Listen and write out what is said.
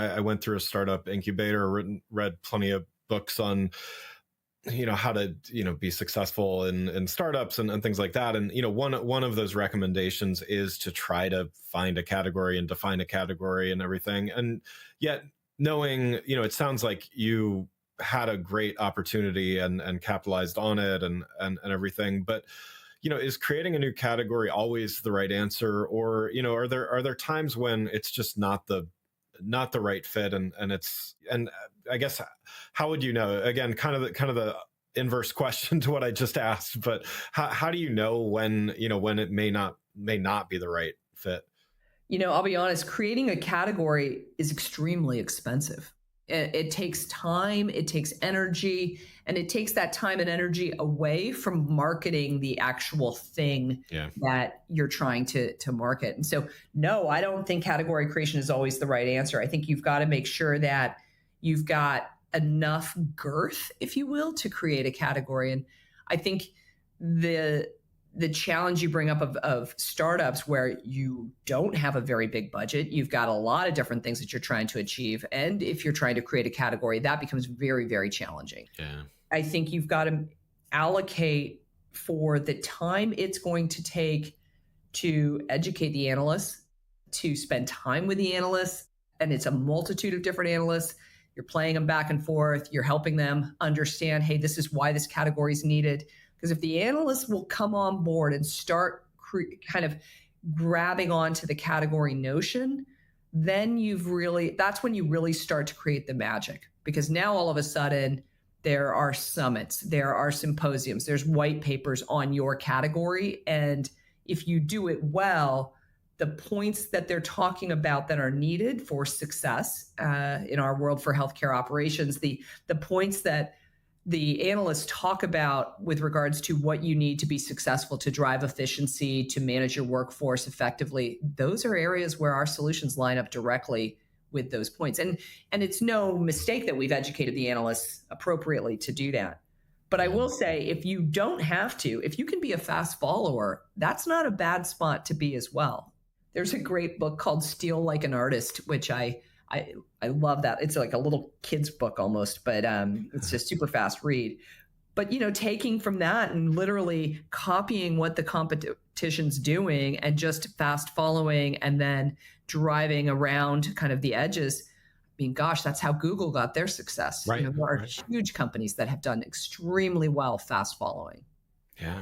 I went through a startup incubator, read plenty of books on, how to, be successful in startups and things like that. And, one of those recommendations is to try to find a category and define a category and everything. And yet knowing, it sounds like you had a great opportunity and capitalized on it and everything. But, is creating a new category always the right answer? Or, are there times when it's just not the right fit and I guess how would you know? Again, kind of the inverse question to what I just asked, but how do you know when it may not be the right fit? I'll be honest, creating a category is extremely expensive. It takes time, it takes energy, and it takes that time and energy away from marketing the actual thing that you're trying to market. And so, no, I don't think category creation is always the right answer. I think you've got to make sure that you've got enough girth, if you will, to create a category. And I think the challenge you bring up of startups where you don't have a very big budget, you've got a lot of different things that you're trying to achieve. And if you're trying to create a category, that becomes very, very challenging. Yeah. I think you've got to allocate for the time it's going to take to educate the analysts, to spend time with the analysts. And it's a multitude of different analysts. You're playing them back and forth. You're helping them understand, hey, this is why this category is needed. Because if the analysts will come on board and start kind of grabbing onto the category notion, then that's when you really start to create the magic. Because now all of a sudden there are summits, there are symposiums, there's white papers on your category. And if you do it well, the points that they're talking about that are needed for success in our world for healthcare operations, the points that the analysts talk about with regards to what you need to be successful to drive efficiency, to manage your workforce effectively, those are areas where our solutions line up directly with those points. And it's no mistake that we've educated the analysts appropriately to do that. But I will say, if you don't have to, if you can be a fast follower, that's not a bad spot to be as well. There's a great book called Steal Like an Artist, which I love that. It's like a little kid's book almost, but it's just super fast read. But, taking from that and literally copying what the competition's doing and just fast following and then driving around kind of the edges. I mean, gosh, that's how Google got their success. Right. There are huge companies that have done extremely well fast following. Yeah.